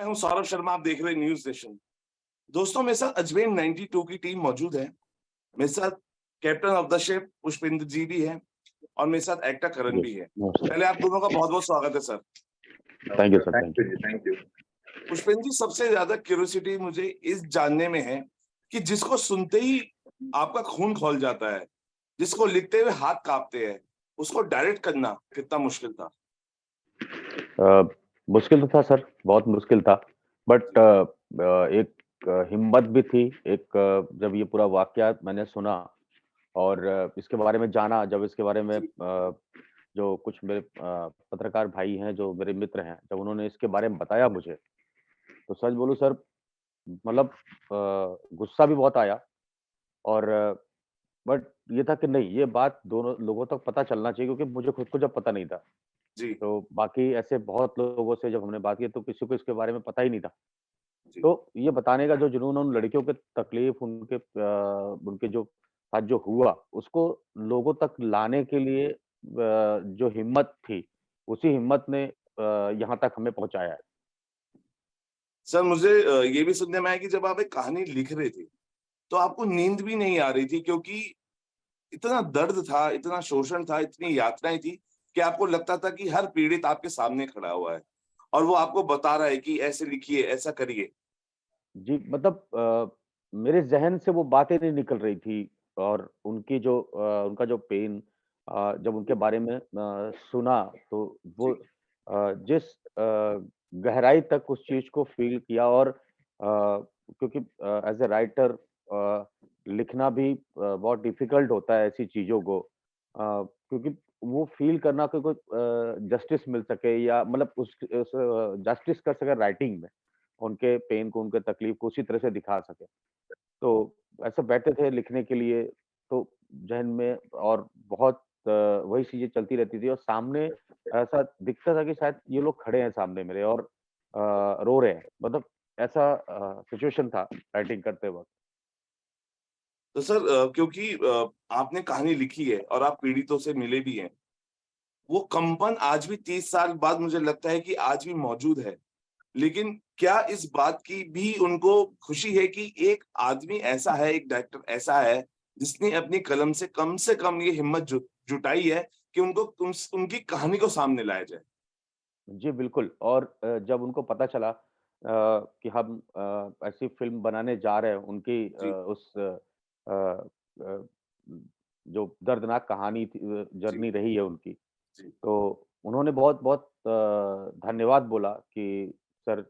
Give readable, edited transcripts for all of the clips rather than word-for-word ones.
मैं हूं सौरभ शर्मा, आप देख रहे हैं न्यूज नेशन। दोस्तों, मेरे साथ अजमेर 92 की टीम मौजूद है। मेरे साथ captain of the ship Pushpendra ji भी है और मेरे साथ एक्टर करण जी, भी है। नमस्कार। पहले आप दोनों का बहुत बहुत स्वागत है sir. Thank you sir, thank you. Thank you. Pushpendra ji, सबसे ज्यादा क्यूरियोसिटी मुझे इस जानने में है कि जिसको सुनते ही आपका खून खौल जाता है, जिसको लिखते हुए हाथ कांपते हैं, उसको डायरेक्ट करना कितना मुश्किल था? मुश्किल तो था सर, बहुत मुश्किल था। बट एक हिम्मत भी थी। एक जब ये पूरा वाकया मैंने सुना और इसके बारे में जाना, जब इसके बारे में जो कुछ मेरे पत्रकार भाई हैं, जो मेरे मित्र हैं, जब उन्होंने इसके बारे में बताया मुझे, तो सच बोलूं सर, मतलब गुस्सा भी बहुत आया। और बट ये था कि नहीं, ये बात दोनों लोगों तक पता चलना चाहिए, क्योंकि मुझे खुद को जब पता नहीं था, जी तो बाकी ऐसे बहुत लोगों से जब हमने बात की तो किसी को इसके बारे में पता ही नहीं था। जी तो ये बताने का जो जुनून, उन लड़कियों के तकलीफ, उनके जो साथ जो हुआ, उसको लोगों तक लाने के लिए जो हिम्मत थी, उसी हिम्मत ने यहाँ तक हमें पहुँचाया है। सर, मुझे ये भी सुनने में आया कि जब आप एक कहानी लिख रहे थे तो आपको नींद भी नहीं आ रही थी, क्योंकि इतना दर्द था, इतना शोषण था, इतनी यातनाएं थी कि आपको लगता था कि हर पीड़ित आपके सामने खड़ा हुआ है और वो आपको बता रहा है कि ऐसे लिखिए, ऐसा करिए। जी, मतलब मेरे ज़हन से वो बातें नहीं निकल रही थी। और उनका जो पेन, जब उनके बारे में सुना, तो वो जी जिस गहराई तक उस चीज़ को फ़ील किया। और क्योंकि एज़ अ राइटर लिखना भी बहुत डिफ़िकल्ट होता है ऐसी चीज़ों को, क्योंकि वो फ़ील करना कि कोई जस्टिस मिल सके, या मतलब उस जस्टिस कर सके राइटिंग में, उनके पेन को, उनके तकलीफ को उसी तरह से दिखा सके। तो ऐसे बैठे थे लिखने के लिए, तो ज़हन में और बहुत वही चीज़ें चलती रहती थी, और सामने ऐसा दिखता था कि शायद ये लोग खड़े हैं सामने मेरे, और रो रहे हैं। मतलब ऐसा सिचुएशन था राइटिंग करते वक़्त। तो सर, क्योंकि आपने कहानी लिखी है और आप पीड़ितों से मिले भी हैं, वो कंपन आज भी 30 साल बाद मुझे लगता है कि आज भी मौजूद है। लेकिन क्या इस बात की भी उनको खुशी है कि एक आदमी ऐसा है, एक डायरेक्टर ऐसा है, जिसने अपनी कलम से कम ये हिम्मत जुटाई है कि उनको उनकी कहानी को सामने लाया जाए? जी, बिल्कुल। और जब उनको पता चला कि हम ऐसी फ़िल्म बनाने जा रहे हैं, उनकी जी, उस अ, जो दर्दनाक कहानी थी, जी, जर्नी रही है उनकी, जी, तो उन्होंने बहुत-बहुत धन्यवाद बोला कि सर,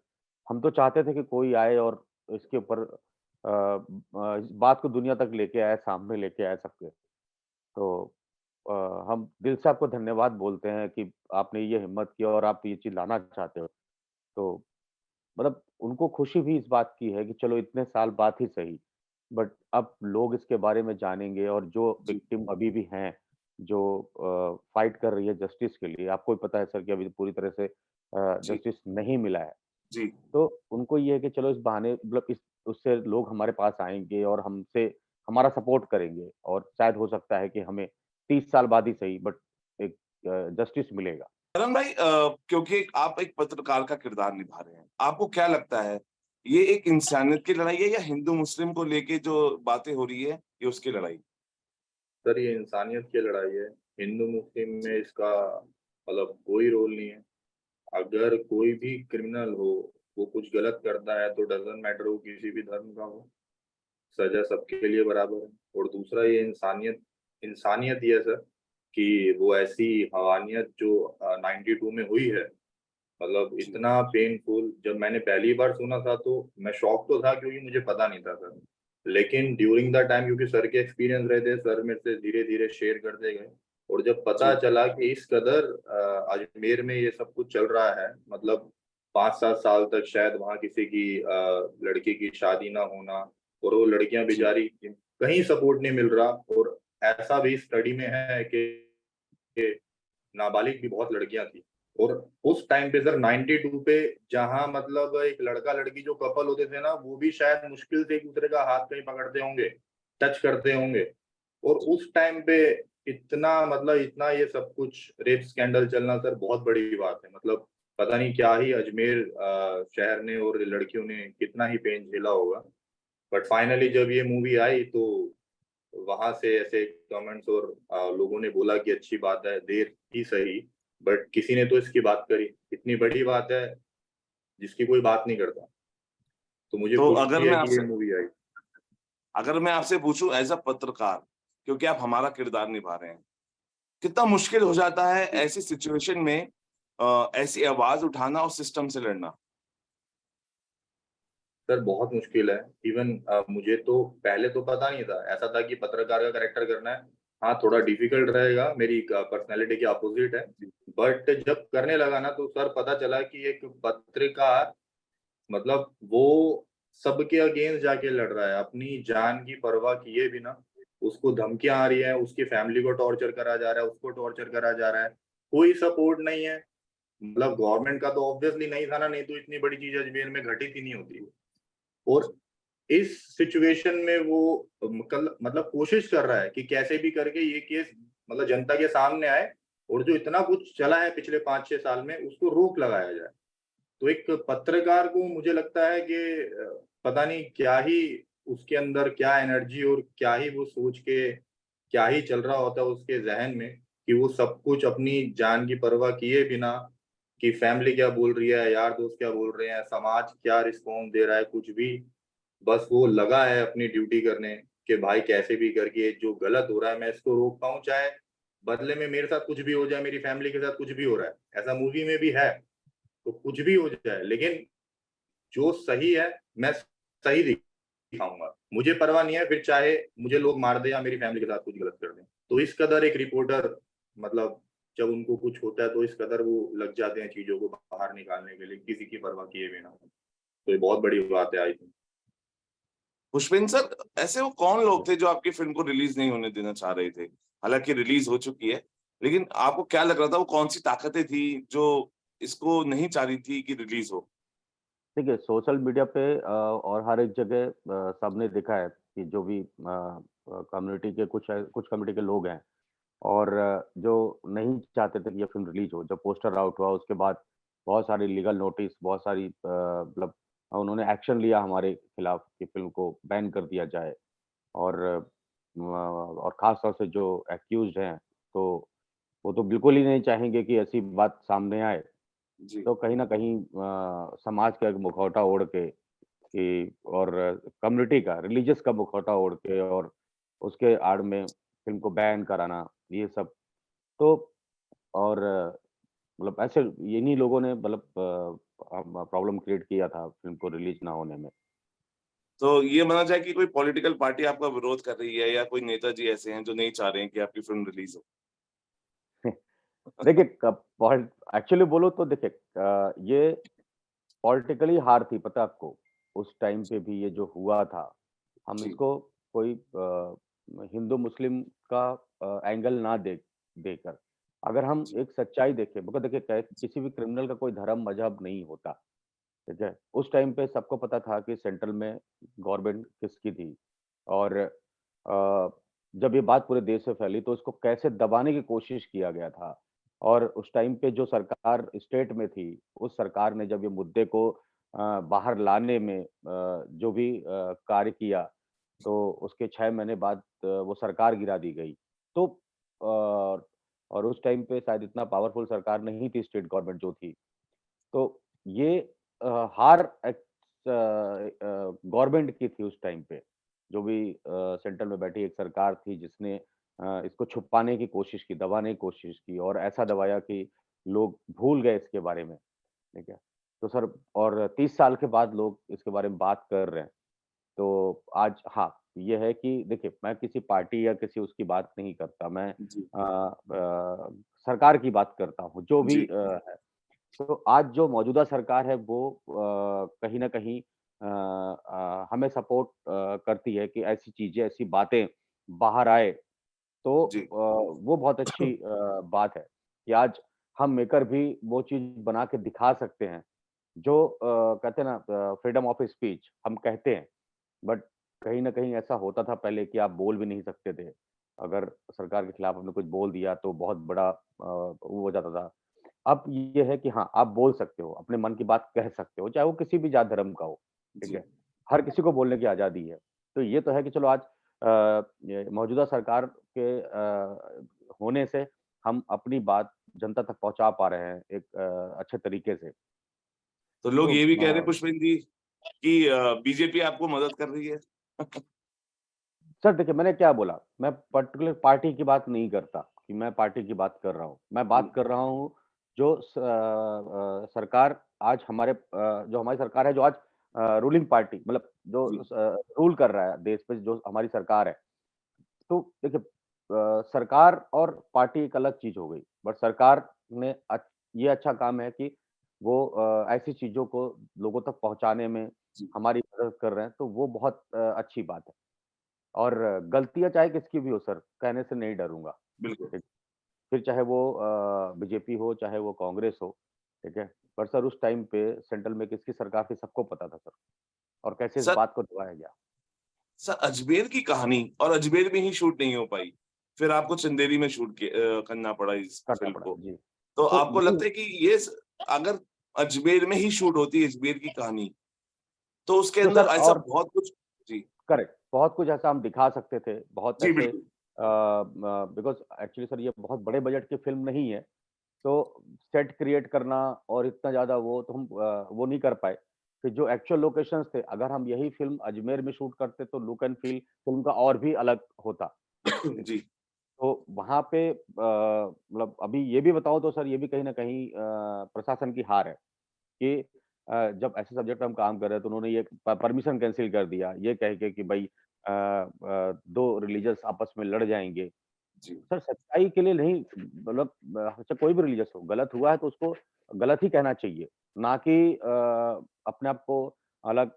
हम तो चाहते थे कि कोई आए और इसके ऊपर इस बात को दुनिया तक लेके आए, सामने लेके आए सबके। तो अ, हम दिल से आपको धन्यवाद बोलते हैं कि आपने ये हिम्मत की और आप ये चीज़ लाना चाहते हो। तो मतलब उनको खुशी भी इस बात की है कि चलो इतने साल बाद ही सही, बट अब लोग इसके बारे में जानेंगे, और जो जी, विक्टिम अभी भी हैं, जो फाइट कर रही है जस्टिस के लिए, आपको भी पता है सर कि अभी पूरी तरह से जी, जस्टिस नहीं मिला है। जी। तो उनको ये है कि चलो इस बहाने, मतलब इस उससे लोग हमारे पास आएँगे और हमसे हमारा सपोर्ट करेंगे, और शायद हो सकता है कि हमें 30 साल बाद ही सही, बट एक जस्टिस मिलेगा। करण भाई, क्योंकि आप एक पत्रकार का किरदार निभा रहे हैं, आपको क्या लगता है, ये एक इंसानियत की लड़ाई है या हिंदू मुस्लिम को लेके जो बातें हो रही है, ये उसकी लड़ाई? सर, ये इंसानियत की लड़ाई है। हिंदू मुस्लिम में इसका मतलब कोई रोल नहीं है। अगर कोई भी क्रिमिनल हो, वो कुछ गलत करता है तो डज़न्ट मैटर वो किसी भी धर्म का हो, सज़ा सबके लिए बराबर है। और दूसरा ये इंसानियत इंसानियत ये है सर कि वो ऐसी हवानियत जो 92 में हुई है, मतलब जी, इतना पेनफुल। जब मैंने पहली बार सुना था तो मैं शॉक तो था, क्योंकि मुझे पता नहीं था सर। लेकिन ड्यूरिंग द टाइम, क्योंकि सर के एक्सपीरियंस रहे थे, सर मेरे से धीरे-धीरे शेयर करते गए। और जब पता जी, चला कि इस कदर अजमेर में ये सब कुछ चल रहा है, मतलब 5-7 साल तक शायद वहाँ किसी की लड़के की शादी ना होना, और वो लड़कियाँ जी, बेचारी कहीं सपोर्ट नहीं मिल रहा। और ऐसा भी स्टडी में है कि नाबालिग भी बहुत लड़कियां थी। और उस टाइम पे सर 92 पे, जहां मतलब एक लड़का लड़की जो कपल होते थे ना, वो भी शायद मुश्किल से एक दूसरे का हाथ कहीं पकड़ते होंगे, टच करते होंगे। और जी। उस टाइम पे इतना, मतलब इतना ये सब कुछ रेप स्कैंडल चलना सर बहुत बड़ी बात है। मतलब पता नहीं क्या ही अजमेर शहर ने और लड़कियों ने कितना ही पेन झेला होगा, बट फाइनली जब ये मूवी आई तो वहां से ऐसे कमेंट्स और लोगों ने बोला कि अच्छी बात है, देर ही सही, बट किसी ने तो इसकी बात करी। इतनी बड़ी बात है जिसकी कोई बात नहीं करता, तो मुझे तो खुशी है कि ये मूवी आई। अगर मैं आपसे पूछूं एज अ पत्रकार, क्योंकि आप हमारा किरदार निभा रहे हैं, कितना मुश्किल हो जाता है ऐसी सिचुएशन में ऐसी आवाज उठाना और सिस्टम से लड़ना? सर बहुत मुश्किल है। इवन मुझे तो पहले तो पता नहीं था, ऐसा था कि पत्रकार का कैरेक्टर करना है, हाँ थोड़ा डिफिकल्ट रहेगा, मेरी पर्सनैलिटी के अपोजिट है। बट जब करने लगा ना तो सर पता चला कि एक पत्रकार मतलब वो सबके अगेंस्ट जाके लड़ रहा है, अपनी जान की परवाह किए बिना। उसको धमकियां आ रही है, उसकी फैमिली को टॉर्चर करा जा रहा है, उसको टॉर्चर करा जा रहा है, कोई सपोर्ट नहीं है। मतलब गवर्नमेंट का तो ऑब्वियसली नहीं था ना, नहीं तो इतनी बड़ी चीज अजमेर में घटित ही नहीं होती। और इस सिचुएशन में वो मतलब कोशिश कर रहा है कि कैसे भी करके ये केस मतलब जनता के सामने आए, और जो इतना कुछ चला है पिछले 5-6 साल में उसको रोक लगाया जाए। तो एक पत्रकार को मुझे लगता है कि पता नहीं क्या ही उसके अंदर क्या एनर्जी और क्या ही वो सोच के क्या ही चल रहा होता है उसके जहन में, कि वो सब कुछ अपनी जान की परवाह किए बिना, कि फैमिली क्या बोल रही है, यार दोस्त क्या बोल रहे हैं, समाज क्या रिस्पॉन्स दे रहा है, कुछ भी, बस वो लगा है अपनी ड्यूटी करने, कि भाई कैसे भी करके जो गलत हो रहा है मैं इसको रोक पाऊं, चाहे बदले में मेरे साथ कुछ भी हो जाए, मेरी फैमिली के साथ कुछ भी हो रहा है, ऐसा मूवी में भी है। तो कुछ भी हो जाए, लेकिन जो सही है मैं सही दिखाऊंगा, मुझे परवाह नहीं है फिर चाहे मुझे लोग मार दे या मेरी फैमिली के साथ कुछ गलत कर दें। तो इस कदर एक रिपोर्टर मतलब जब उनको कुछ होता है तो इस कदर वो लग जाते हैं चीजों को बाहर निकालने के लिए किसी की परवाह किए बिना। तो ये बहुत बड़ी बात है आई थिंक। पुष्पेंद्र सर, ऐसे वो कौन लोग थे जो आपकी फिल्म को रिलीज नहीं होने देना चाह रहे थे? हालांकि रिलीज हो चुकी है, लेकिन आपको क्या लग रहा था, वो कौन सी ताकतें थी जो इसको नहीं चाह रही थी कि रिलीज हो? देखिए, सोशल मीडिया पे और हर एक जगह सबने देखा है कि जो भी कम्युनिटी के कुछ कम्युनिटी के लोग हैं और जो नहीं चाहते थे कि ये फ़िल्म रिलीज़ हो, जब पोस्टर आउट हुआ उसके बाद बहुत सारी लीगल नोटिस, बहुत सारी मतलब उन्होंने एक्शन लिया हमारे खिलाफ कि फ़िल्म को बैन कर दिया जाए। और और ख़ास तौर से जो एक्यूज़्ड हैं, तो वो तो बिल्कुल ही नहीं चाहेंगे कि ऐसी बात सामने आए। जी। तो कहीं न कहीं समाज का एक मुखौटा ओढ़ के कि और कम्युनिटी का, रिलीजियस का मुखौटा ओढ़ के और उसके आड़ में फ़िल्म को बैन कराना, ये सब। तो और मतलब ऐसे इन्हीं लोगों ने मतलब प्रॉब्लम क्रिएट किया था फ़िल्म को रिलीज़ ना होने में। तो ये माना जाए कि कोई पॉलिटिकल पार्टी आपका विरोध कर रही है या कोई नेताजी ऐसे हैं जो नहीं चाह रहे हैं कि आपकी फिल्म रिलीज हो? देखिए, कब पॉल एक्चुअली बोलो तो देखिए ये पॉलिटिकली हार थी, पता है आपको? उस टाइम पे भी ये जो हुआ था, हम जी। इसको कोई हिंदू-मुस्लिम का एंगल ना देकर, अगर हम जी। एक सच्चाई देखें बिकॉज़ देखिए क्या है, किसी भी क्रिमिनल का कोई धर्म, मज़हब नहीं होता, ठीक है? उस टाइम पे सबको पता था कि सेंट्रल में गवर्नमेंट किसकी थी और जब ये बात पूरे देश में फैली तो इसको कैसे दबाने की कोशिश किया गया था और उस टाइम पे जो सरकार स्टेट में थी, उस सरकार ने जब ये मुद्दे को बाहर लाने में जो भी कार्य किया, तो उसके 6 महीने बाद वो सरकार गिरा दी गई। तो और उस टाइम पे शायद इतना पावरफुल सरकार नहीं थी स्टेट गवर्नमेंट जो थी। तो ये हार गवर्नमेंट की थी उस टाइम पे, जो भी सेंटर में बैठी एक सरकार थी जिसने इसको छुपाने की कोशिश की, दबाने की कोशिश की और ऐसा दबाया कि लोग भूल गए इसके बारे में, ठीक है? तो सर और 30 साल के बाद लोग इसके बारे में बात कर रहे हैं। तो आज हाँ, ये है कि देखिए मैं किसी पार्टी या किसी उसकी बात नहीं करता, मैं जी। सरकार की बात करता हूँ, जो भी जी। है। तो आज जो मौजूदा सरकार है वो कहीं न कहीं हमें सपोर्ट करती है कि ऐसी चीज़ें, ऐसी बातें बाहर आए, तो जी। वो बहुत अच्छी बात है कि आज हम मेकर भी वो चीज़ बना के दिखा सकते हैं, जो कहते हैं ना फ्रीडम ऑफ स्पीच हम कहते हैं, बट कहीं न कहीं ऐसा होता था पहले कि आप बोल भी नहीं सकते थे। अगर सरकार के खिलाफ आपने कुछ बोल दिया तो बहुत बड़ा वो हो जाता था। अब ये है कि हाँ, आप बोल सकते हो, अपने मन की बात कह सकते हो, चाहे वो किसी भी जात धर्म का हो, ठीक जी, है? हर किसी को बोलने की आज़ादी है। तो ये तो है कि चलो आज ये मौजूदा सरकार के होने से हम अपनी बात जनता तक पहुँचा पा रहे हैं एक अच्छे तरीके से। तो लोग तो ये भी कह रहे हैं पुष्पेंद्र जी कि बीजेपी आपको मदद कर रही है। सर देखिए मैंने क्या बोला, मैं पर्टिकुलर पार्टी की बात नहीं करता कि मैं पार्टी की बात कर रहा हूँ। मैं बात जी, कर रहा हूँ जो सरकार आज जो हमारी सरकार है जो आज रूलिंग पार्टी मतलब जी, जो रूल कर रहा है देश पे जो हमारी सरकार है। तो देखिए सरकार और पार्टी एक अलग चीज़ हो गई। बट सरकार ने ये अच्छा काम है कि वो ऐसी चीज़ों को लोगों तक पहुँचाने में जी, हमारी मदद कर रहे हैं, तो वो बहुत अच्छी बात है। और गलतियाँ चाहे किसकी भी हो सर, कहने से नहीं डरूँगा, बिल्कुल। ठीक। फिर चाहे वो बीजेपी हो, चाहे वो कांग्रेस हो, ठीक है? पर सर उस टाइम पे सेंट्रल में किसकी सरकार थी सबको पता था सर और कैसे इस सर बात को दबाया गया। सर अजमेर की कहानी और अजमेर में ही शूट नहीं हो पाई। फिर आपको चंदेरी में करना पड़ा इस करना फ़िल्म पड़ा। को। जी, तो तो आपको यही लगता है कि अगर अजमेर में ही शूट होती अजमेर की कहानी, तो उसके तो अंदर सर ऐसा और बहुत कुछ। जी, करेक्ट, बहुत कुछ ऐसा हम दिखा सकते थे, बहुत जी ऐसे बिल्कुल। बिकॉज़ एक्चुअली सर ये बहुत बड़े बजट की फ़िल्म नहीं है, तो सेट क्रिएट करना और इतना ज़्यादा वो तो हम वो नहीं कर पाए। फिर जो एक्चुअल लोकेशंस थे, अगर हम यही फ़िल्म अजमेर में शूट करते तो लुक एंड फ़ील फ़िल्म का और भी अलग होता। जी, तो वहाँ पे मतलब अभी ये भी बताऊँ तो सर ये भी कहीं न कहीं प्रशासन की हार है कि जब ऐसे सब्जेक्ट पे हम काम कर रहे हैं तो उन्होंने ये परमिशन कैंसल कर दिया, ये कह के कि भई 2 रिलीजियस आपस में लड़ जाएँगे। जी, सर सच्चाई के लिए नहीं मतलब चाहे कोई भी रिलीजियस हो, गलत हुआ है तो उसको गलत ही कहना चाहिए, ना कि अपने आप को अलग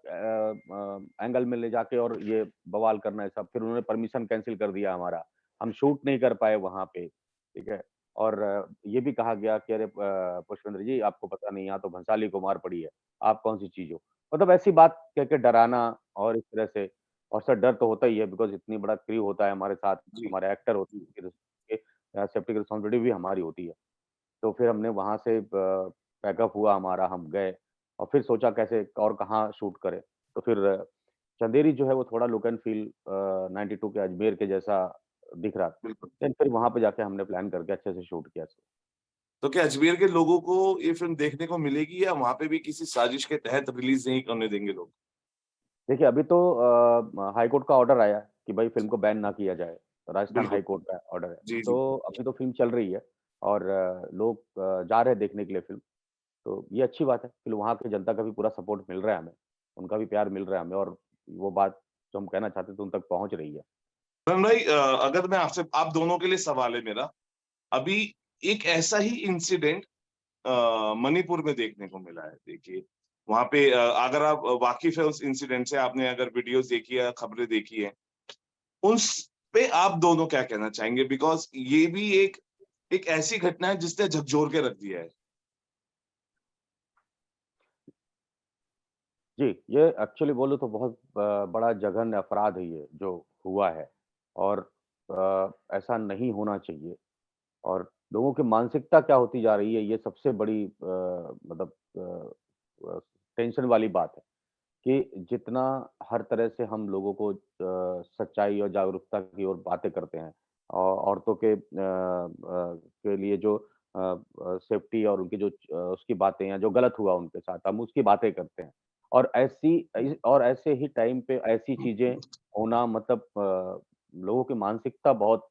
एंगल में ले जाके और ये बवाल करना है सब। फिर उन्होंने परमिशन कैंसल कर दिया हमारा, हम शूट नहीं कर पाए वहाँ पे, ठीक है? और ये भी कहा गया कि अरे पुष्पेंद्र जी आपको पता नहीं यहाँ तो भंसाली को मार पड़ी है, आप कौन-सी चीज़ हो? मतलब ऐसी बात कह के डराना और इस तरह से और सर डर तो होता ही है बिकॉज़ इतनी बड़ा क्रू होता है हमारे साथ, जी, हमारे एक्टर होते जी, हैं, फिर सेफ्टी की रिस्पॉन्सिबिलिटी भी हमारी होती है। तो फिर हमने वहाँ से पैकअप हुआ हमारा, हम गए और फिर सोचा कैसे और कहाँ शूट करें। तो फिर चंदेरी जो है वो थोड़ा लुक एंड फील 92 के अजमेर के जैसा दिख रहा था। बिल्कुल। देन फिर वहाँ पे जाके हमने प्लान करके अच्छे से शूट किया। तो क्या अजमेर के लोगों को ये फ़िल्म देखने को मिलेगी या वहाँ पे भी किसी साजिश के तहत रिलीज़ नहीं करने देंगे लोग? देखिए, अभी तो हाई कोर्ट का ऑर्डर आया है कि भई फ़िल्म को बैन ना किया जाए। राजस्थान बिल्कुल। हाई कोर्ट का ऑर्डर है। जी, जी। तो अभी तो फ़िल्म चल रही है और लोग जा रहे हैं देखने के लिए फ़िल्म। तो ये अच्छी बात है कि वहाँ की जनता का भी पूरा सपोर्ट मिल रहा है हमें। उनका भी प्यार मिल रहा है हमें और वो बात जो हम कहना चाहते थे उन तक पहुँच रही है। करण भाई अगर मैं आपसे आप दोनों के लिए सवाल है मेरा। अभी एक ऐसा ही इंसिडेंट मणिपुर में देखने को मिला है। देखिए, वहाँ पे अगर आप वाकिफ़ है उस इंसिडेंट से, आपने अगर वीडियोज़ देखी है, खबरें देखी हैं, उस पे आप दोनों क्या कहना चाहेंगे? बिकॉज़ ये भी एक एक ऐसी घटना है जिसने झकझोर के रख दिया है। जी, ये एक्चुअली बोलूँ तो बहुत बड़ा जघन्य अपराध है ये जो हुआ है और ऐसा नहीं होना चाहिए। और लोगों की मानसिकता क्या होती जा रही है, ये सबसे बड़ी मतलब टेंशन वाली बात है कि जितना हर तरह से हम लोगों को सच्चाई और जागरूकता की ओर बातें करते हैं औरतों के लिए जो सेफ्टी और उनकी जो उसकी बातें हैं, जो गलत हुआ उनके साथ, हम उसकी बातें करते हैं। और ऐसे ही टाइम पे ऐसी चीज़ें होना मतलब लोगों की मानसिकता बहुत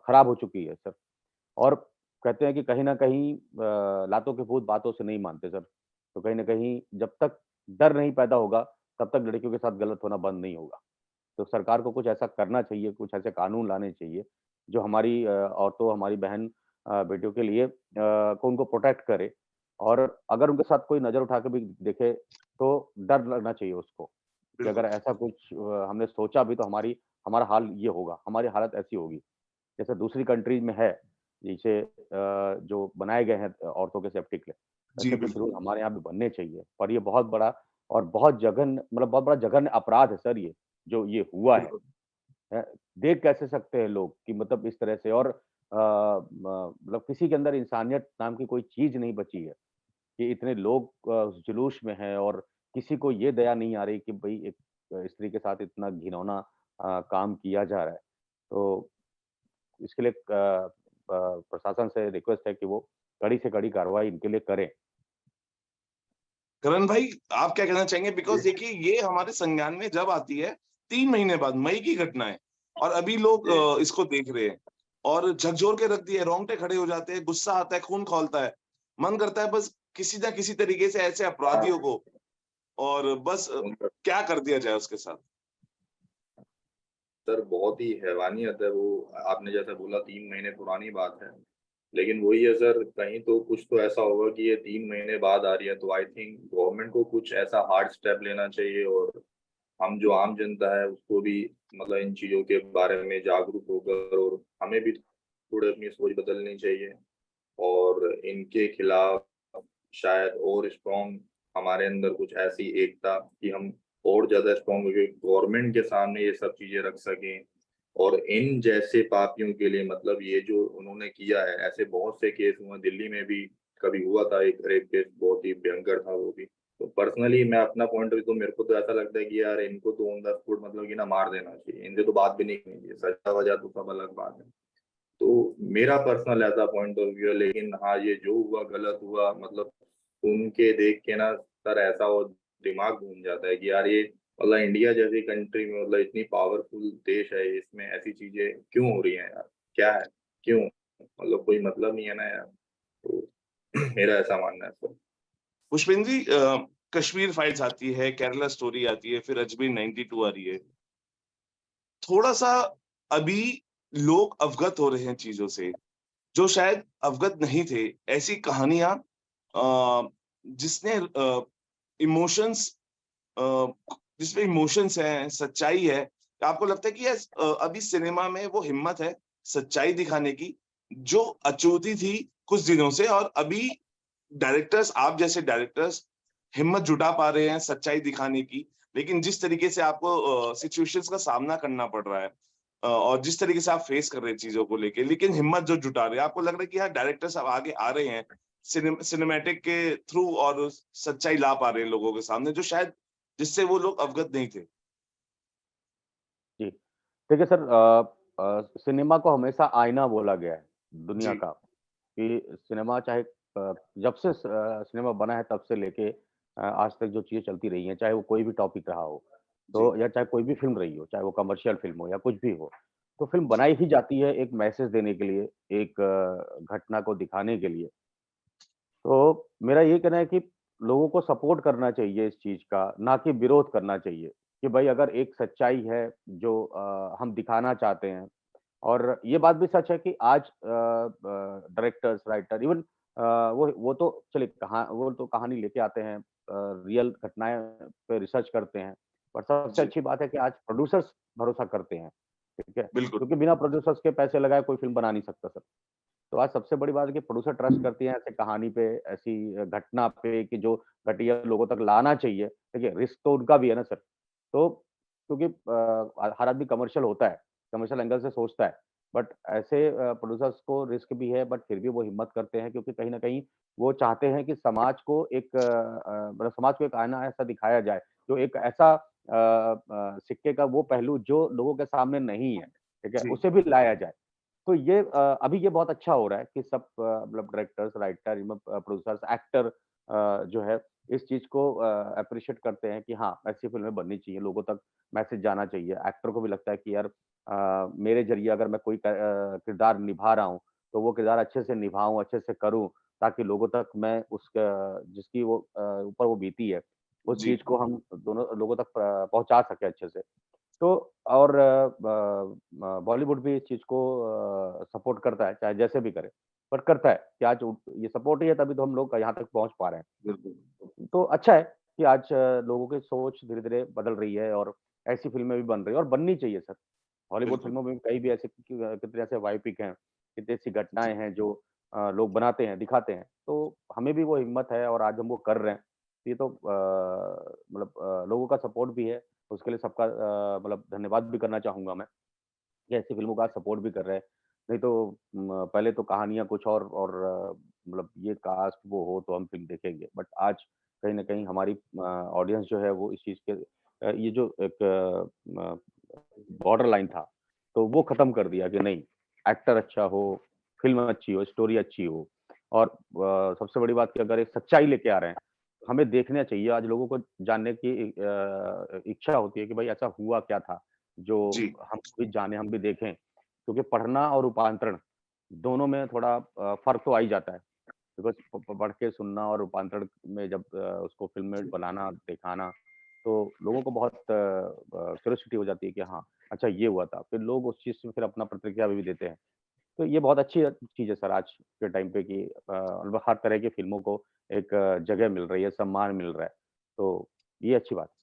खराब हो चुकी है सर। और कहते हैं कि कहीं न कहीं लातों के भूत बातों से नहीं मानते सर। तो कहीं न कहीं जब तक डर नहीं पैदा होगा, तब तक लड़कियों के साथ गलत होना बंद नहीं होगा। तो सरकार को कुछ ऐसा करना चाहिए, कुछ ऐसे कानून लाने चाहिए, जो हमारी औरतों, हमारी बहन बेटियों के लिए को उनको प्रोटेक्ट करे और अगर उनके साथ कोई नज़र उठा के भी देखे, तो डर लगना चाहिए उसको, कि बिल्कुल। अगर ऐसा कुछ हमने सोचा भी तो हमारा हाल ये होगा, हमारी हालत ऐसी होगी। जैसे दूसरी कंट्रीज़ में है, जैसे जो बनाए गए हैं औरतों के सेफ्टी के लिए, जी, वैसे कुछ रूल बिल्कुल, हमारे यहाँ भी बनने चाहिए। और ये बहुत बड़ा और बहुत जघन्य मतलब बहुत बड़ा जघन्य अपराध है सर ये, जो ये हुआ है। बिल्कुल। देख कैसे सकते हैं लोग कि मतलब इस तरह से और मतलब किसी के अंदर इंसानियत नाम की कोई चीज़ नहीं बची है, कि इतने लोग उस जुलूस में हैं और किसी को ये दया नहीं आ रही कि भई एक स्त्री के साथ इतना घिनौना काम किया जा रहा है। तो इसके लिए प्रशासन से रिक्वेस्ट है कि वो कड़ी से कड़ी कार्रवाई इनके लिए करें। करण भाई, आप क्या कहना चाहेंगे? बिकॉज़ जी, देखिए ये हमारे संज्ञान में जब आती है 3 महीने बाद, मई की घटना है और अभी लोग जी। इसको देख रहे हैं और झकझोर के रख दिए, रोंगटे खड़े हो जाते हैं, गुस्सा आता है, खून खौलता है। मन करता है बस किसी न किसी तरीके से ऐसे अपराधियों को और बस उनका क्या कर दिया जाए उसके साथ। सर बहुत ही हैवानियत है वो, आपने जैसा बोला 3 महीने पुरानी बात है। लेकिन वही है सर, कहीं तो कुछ तो ऐसा होगा कि ये 3 महीने बाद आ रही है, तो आई थिंक गवर्नमेंट को कुछ ऐसा हार्ड स्टेप लेना चाहिए और हम जो आम जनता है उसको भी मतलब इन चीज़ों के बारे में जागरूक होकर और हमें भी थोड़ी अपनी सोच बदलनी चाहिए और इनके खिलाफ शायद और स्ट्रॉन्ग हमारे अंदर कुछ ऐसी एकता कि हम और ज़्यादा स्ट्रॉन्ग होके गवर्नमेंट के सामने ये सब चीज़ें रख सकें और इन जैसे पापियों के लिए मतलब ये जो उन्होंने किया है, ऐसे बहुत से केस हुए, दिल्ली में भी कभी हुआ था एक रेप केस, बहुत ही भयंकर था वो भी। तो पर्सनली मैं अपना पॉइंट ऑफ व्यू, तो मेरे को तो ऐसा लगता है कि यार इनको तो ऑन द स्पॉट मतलब कि ना मार देना चाहिए, इनसे तो बात भी नहीं करनी चाहिए, सजा-वजा तो सब अलग बात है। तो मेरा पर्सनल ऐसा पॉइंट ऑफ व्यू है, लेकिन हाँ, ये जो हुआ गलत हुआ, मतलब सुन के देख के ना सर ऐसा हो दिमाग घूम जाता है कि यार ये मतलब इंडिया जैसी कंट्री में मतलब इतनी पावरफुल देश है, इसमें ऐसी चीजें क्यों हो रही हैं यार? क्या है? क्यों? मतलब कोई मतलब नहीं है ना यार। तो मेरा ऐसा मानना है सर। पुष्पेंद्र जी, कश्मीर फाइल्स आती है, केरला स्टोरी आती है, फिर अजमेर 92 आ रही है। थोड़ा-सा अभी लोग अवगत हो रहे हैं चीज़ों से, जो शायद अवगत नहीं थे। ऐसी कहानियाँ जिसने इमोशंस अ, जिसमें इमोशंस हैं, सच्चाई है। आपको लगता है कि यस, अभी सिनेमा में वो हिम्मत है, सच्चाई दिखाने की, जो अछूती थी कुछ दिनों से और अभी डायरेक्टर्स, आप जैसे डायरेक्टर्स हिम्मत जुटा पा रहे हैं सच्चाई दिखाने की, लेकिन जिस तरीके से आपको सिचुएशंस का सामना करना पड़ रहा है और जिस तरीके से आप फेस कर रहे हैं चीज़ों को लेके, लेकिन हिम्मत जो जुटा रहे हैं, आपको लग रहा है कि हाँ, डायरेक्टर्स अब आगे आ रहे हैं, सिनेमैटिक के थ्रू और सच्चाई ला पा रहे हैं लोगों के सामने, जो शायद जिससे वो लोग अवगत नहीं थे। जी। देखिए सर, सिनेमा को हमेशा आईना बोला गया है दुनिया जी, का, कि सिनेमा चाहे जब से सिनेमा बना है तब से लेके आज तक जो चीज़ें चलती रही हैं, चाहे वो कोई भी टॉपिक रहा हो, जी, तो या चाहे कोई भी फ़िल्म रही हो, चाहे वो कमर्शियल फ़िल्म हो या कुछ भी हो, तो फ़िल्म जी, बनाई ही जाती है एक मैसेज देने के लिए, एक घटना को दिखाने के लिए। तो मेरा ये कहना है कि लोगों को सपोर्ट करना चाहिए इस चीज़ का, ना कि विरोध करना चाहिए, कि भाई अगर एक सच्चाई है जो हम दिखाना चाहते हैं और ये बात भी सच है कि आज डायरेक्टर्स, राइटर इवन वो तो चलिए वो तो कहानी लेके आते हैं, रियल घटनाएँ पे रिसर्च करते हैं। पर सबसे जी, अच्छी बात है कि आज प्रोड्यूसर्स भरोसा करते हैं, ठीक है? बिल्कुल। क्योंकि बिना प्रोड्यूसर्स के पैसे लगाए कोई फ़िल्म बना नहीं सकता सर। तो आज सबसे बड़ी बात है कि प्रोड्यूसर ट्रस्ट करती हैं ऐसे कहानी पे, ऐसी घटना पे कि जो घटिया लोगों तक लाना चाहिए। देखिए, रिस्क तो उनका भी है ना सर। तो क्योंकि हर आदमी कमर्शियल होता है, कमर्शियल एंगल से सोचता है। बट ऐसे प्रोड्यूसर्स को रिस्क भी है, बट फिर भी वो हिम्मत करते हैं क्योंकि कहीं न कहीं वो चाहते हैं कि समाज को एक मतलब समाज को एक आईना ऐसा दिखाया जाए, जो एक ऐसा सिक्के का वो पहलू जो लोगों के सामने नहीं है, ठीक है? जी, उसे भी लाया जाए। तो ये अभी ये बहुत अच्छा हो रहा है कि सब मतलब डायरेक्टर्स, राइटर, प्रोड्यूसर्स, एक्टर जो है इस चीज़ को एप्रिशिएट करते हैं कि हाँ, ऐसी फ़िल्में बननी चाहिए, लोगों तक मैसेज जाना चाहिए। एक्टर को भी लगता है कि यार मेरे ज़रिए अगर मैं कोई किरदार निभा रहा हूँ, तो वो किरदार अच्छे से निभाऊँ, अच्छे से करूँ, ताकि लोगों तक मैं जिसकी वो ऊपर वो बीती है, उस जी, चीज़ को हम दोनों लोगों तक पहुँचा सकें अच्छे से। तो और बॉलीवुड भी इस चीज़ को सपोर्ट करता है, चाहे जैसे भी करे, पर करता है कि आज ये सपोर्ट ही है तभी तो हम लोग यहाँ तक पहुँच पा रहे बिल्कुल। हैं। तो अच्छा है कि आज लोगों की सोच धीरे-धीरे बदल रही है और ऐसी फ़िल्में भी बन रही हैं और बननी चाहिए सर। हॉलीवुड बिल्कुल, फ़िल्मों में कई भी ऐसे कितने ऐसे बायोपिक हैं, कितनी ऐसी घटनाएँ हैं जो लोग बनाते हैं, दिखाते हैं। तो हमें भी वो हिम्मत है और आज हम वो कर रहे हैं। ये तो मतलब लोगों का सपोर्ट भी है, उसके लिए सबका मतलब धन्यवाद भी करना चाहूँगा मैं, कि ऐसी फ़िल्मों का सपोर्ट भी कर रहे हैं। नहीं तो पहले तो कहानियाँ कुछ और मतलब ये कास्ट वो हो तो हम फ़िल्म देखेंगे। बट आज कहीं न कहीं हमारी ऑडियंस जो है वो इस चीज़ के ये जो एक बॉर्डर लाइन था, तो वो ख़त्म कर दिया कि नहीं, एक्टर अच्छा हो, फ़िल्म अच्छी हो, स्टोरी अच्छी हो और सबसे बड़ी बात कि अगर एक सच्चाई लेके आ रहे हैं, हमें देखना चाहिए। आज लोगों को जानने की इच्छा होती है कि भाई ऐसा हुआ क्या था, जो जी, हम भी जानें, हम भी देखें। क्योंकि पढ़ना और रूपांतरण दोनों में थोड़ा फ़र्क तो आ ही जाता है। बिकॉज़ प प पढ़ के सुनना और रूपांतरण में जब उसको फ़िल्म में बनाना, दिखाना, तो लोगों को बहुत क्यूरियोसिटी हो जाती है कि हाँ, अच्छा ये हुआ था। फिर लोग उस चीज़ से फिर अपना प्रतिक्रिया भी देते हैं। तो ये बहुत अच्छी चीज़ है सर आज के टाइम पे कि मतलब हर तरह की फ़िल्मों को एक जगह मिल रही है, सम्मान मिल रहा है। तो ये अच्छी बात है।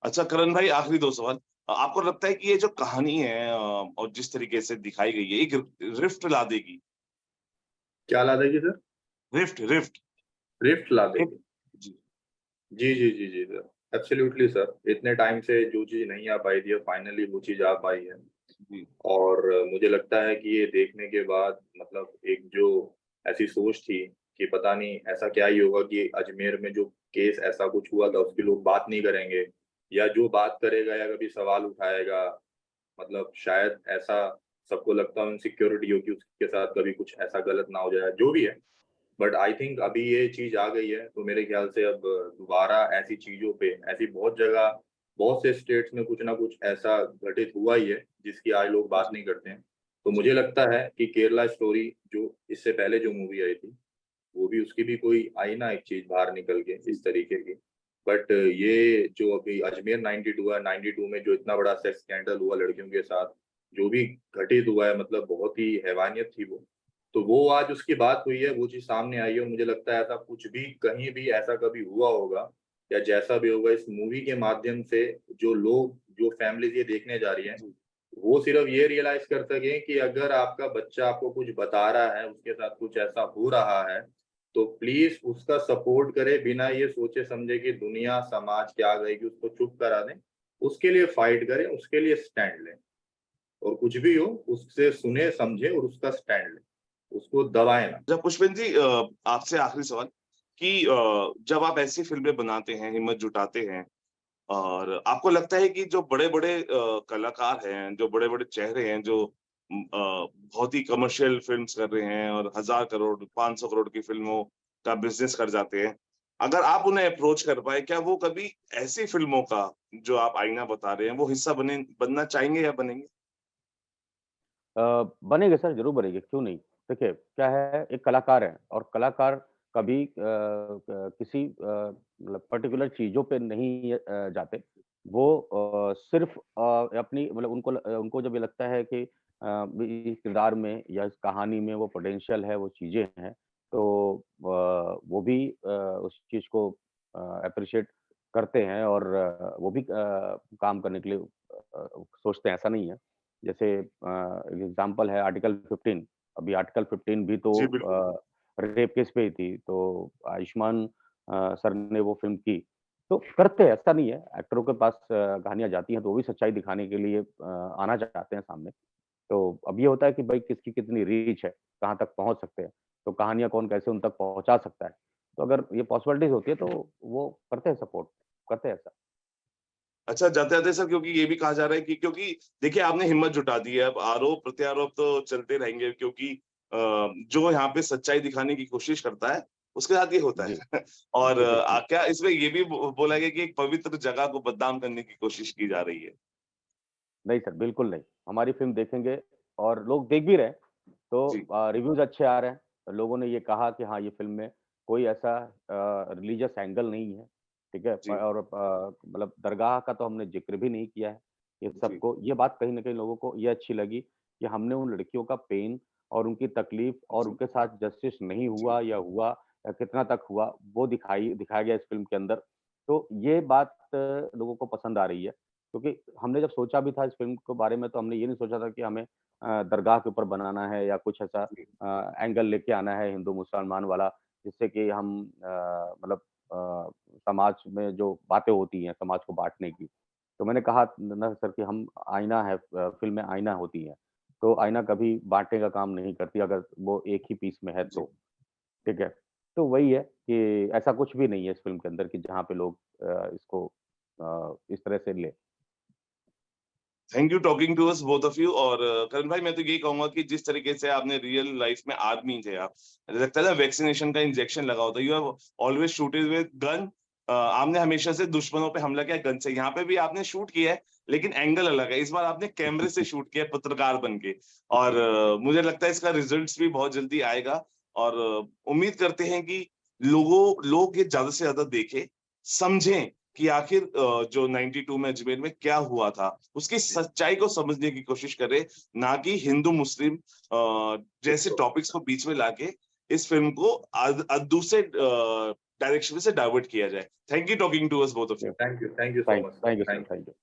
अच्छा करण भाई आखिरी 2 सवाल। आपको लगता है कि ये जो कहानी है और जिस तरीके से दिखाई गई है, एक रिफ्ट ला देगी? क्या ला देगी सर? रिफ्ट रिफ्ट रिफ्ट ला रिफ्ट देगी। जी, जी, जी, जी, जी, सर। Absolutely sir. इतने टाइम से जो चीज़ नहीं आ पाई थी, अब फाइनली वो चीज़ आ पाई है। जी, और मुझे लगता है कि ये देखने के बाद मतलब एक जो ऐसी सोच थी कि पता नहीं ऐसा क्या ही होगा कि अजमेर में जो केस ऐसा कुछ हुआ था उसकी लोग बात नहीं करेंगे या जो बात करेगा या कभी सवाल उठाएगा मतलब शायद ऐसा सबको लगता है इनसिक्योरिटी हो कि उसके साथ कभी कुछ ऐसा गलत ना हो जाए, जो भी है। बट आई थिंक अभी ये चीज़ आ गई है, तो मेरे ख्याल से अब दोबारा ऐसी चीज़ों पे ऐसी बहुत जगह, बहुत से स्टेट्स में कुछ ना कुछ ऐसा घटित हुआ ही है, जिसकी आज लोग बात जी, नहीं करते हैं। तो जी। मुझे लगता है कि केरला स्टोरी जो इससे पहले जो मूवी आई थी, वो भी उसकी भी कोई आई ना एक चीज़ बाहर निकल के जी, इस तरीके की। बट ये जो अभी अजमेर 92 है, 92 में जो इतना बड़ा सेक्स स्कैंडल हुआ लड़कियों के साथ, जो भी घटित हुआ है मतलब बहुत ही हैवानियत थी वो। तो वो आज उसकी बात हुई है, वो चीज़ सामने आई है और मुझे लगता है ऐसा कुछ भी कहीं भी ऐसा कभी हुआ होगा या जैसा भी होगा इस मूवी के माध्यम से जो लोग, जो फैमिलीज़ ये देखने जा रही हैं, जी, वो सिर्फ ये रियलाइज़ कर सकें कि अगर आपका बच्चा आपको कुछ बता रहा है, उसके साथ कुछ ऐसा हो रहा है, तो प्लीज़ उसका सपोर्ट करें बिना ये सोचे-समझे कि दुनिया, समाज क्या कहेगी, उसको चुप करा दें। उसके लिए फाइट करें, उसके लिए स्टैंड लें और कुछ भी हो, उससे सुने, समझें और उसका स्टैंड लें। उसको दबाएँ ना। अच्छा पुष्पेंद्र जी आपसे आखिरी सवाल कि जब आप ऐसी फ़िल्में बनाते हैं, हिम्मत जुटाते हैं और आपको लगता है कि जो बड़े-बड़े कलाकार हैं, जो बड़े-बड़े चेहरे हैं, जो बहुत ही कमर्शियल फ़िल्म्स कर रहे हैं और हज़ार करोड़, 500 करोड़ की फ़िल्मों का बिज़नेस कर जाते हैं। अगर आप उन्हें अप्रोच कर पाएँ, क्या वो कभी ऐसी फ़िल्मों का, जो आप आईना बता रहे हैं, वो हिस्सा बनना चाहेंगे या बनेंगे? बनेंगे सर, ज़रूर बनेंगे, क्यों नहीं? देखिए, क्या है एक कलाकार है और कलाकार कभी किसी मतलब पर्टिकुलर चीज़ों पे नहीं जाते। वो सिर्फ़ अपनी मतलब उनको जब ये लगता है कि इस किरदार में या इस कहानी में वो पोटेंशियल है, वो चीज़ें हैं, तो वो भी उस चीज़ को एप्रिशिएट करते हैं और वो भी काम करने के लिए सोचते हैं, ऐसा नहीं है। जैसे एग्ज़ाम्पल है आर्टिकल 15 अभी आर्टिकल 15 भी तो जी, बिल्कुल। रेप केस पे ही थी, तो आयुष्मान सर ने वो फ़िल्म की। तो करते हैं, ऐसा नहीं है, एक्टरों के पास कहानियाँ जाती हैं, तो वो भी सच्चाई दिखाने के लिए आना चाहते हैं सामने। तो अब ये होता है कि भाई किसकी कितनी रीच है, कहाँ तक पहुँच सकते हैं, तो कहानियाँ कौन कैसे उन तक पहुँचा सकता है। तो अगर ये पॉसिबिलिटीज़ होती है, तो वो करते हैं सपोर्ट, करते हैं ऐसा। अच्छा, जाते-जाते सर क्योंकि ये भी कहा जा रहा है कि क्योंकि देखिए आपने हिम्मत जुटा दी है, अब आरोप-प्रत्यारोप तो चलते रहेंगे क्योंकि जो यहाँ पे सच्चाई दिखाने की कोशिश करता है, उसके साथ ये होता जी, है। और जी, बिल्कुल। क्या इसमें ये भी बोला गया कि एक पवित्र जगह को बदनाम करने की कोशिश की जा रही है? नहीं सर, बिल्कुल नहीं। हमारी फ़िल्म देखेंगे और लोग देख भी रहे हैं, तो जी, रिव्यूज़ अच्छे आ रहे हैं। लोगों ने ये कहा कि हाँ, ये फ़िल्म में कोई ऐसा रिलीजियस एंगल नहीं है, ठीक है? जी, और मतलब दरगाह का तो हमने ज़िक्र भी नहीं किया है। ये जी, सबको ये बात कहीं न कहीं लोगों को ये अच्छी लगी कि हमने उन लड़कियों का पेन और उनकी तकलीफ़ और जी, उनके साथ जस्टिस नहीं जी, हुआ या कितना तक हुआ, वो दिखाया गया इस फ़िल्म के अंदर। तो ये बात लोगों को पसंद आ रही है। क्योंकि हमने जब सोचा भी था इस फ़िल्म के बारे में तो हमने ये नहीं सोचा था कि हमें दरगाह के ऊपर बनाना है या कुछ ऐसा जी, एंगल लेके आना है हिंदू-मुसलमान वाला जिससे कि हम मतलब समाज में जो बातें होती हैं समाज को बाँटने की। तो मैंने कहा ना सर कि हम आईना है फ़िल्में आईना होती हैं। तो आईना कभी बाँटने का काम नहीं करती अगर वो एक ही पीस में है जी। तो, ठीक है? तो वही है कि ऐसा कुछ भी नहीं है इस फ़िल्म के अंदर कि जहाँ पे लोग इसको इस तरह से लें। Thank you talking to us both of you. और करण भाई मैं तो यही कहूंगा कि जिस तरीके से आपने रियल लाइफ में आर्मी थे आप, लगता है ना वैक्सीनेशन का इंजेक्शन लगा होता है, you have always shooted with gun. आपने हमेशा से दुश्मनों पे हमला किया गन से, यहाँ पे भी आपने शूट किया है लेकिन एंगल अलग है, इस बार आपने कैमरे से शूट किया है पत्रकार बन के। और मुझे लगता है इसका रिजल्ट्स भी बहुत जल्दी आएगा। और उम्मीद करते हैं कि लोग ये ज्यादा से ज्यादा देखें, समझें कि आखिर जो 92 में अजमेर में क्या हुआ था, उसकी सच्चाई को समझने की कोशिश करें, ना कि हिंदू मुस्लिम जैसे टॉपिक्स को बीच में लाके इस फिल्म को दूसरे डायरेक्शन से डाइवर्ट किया जाए। Thank you talking to us both of you. Thank you so much, thank you sir, thank thank you.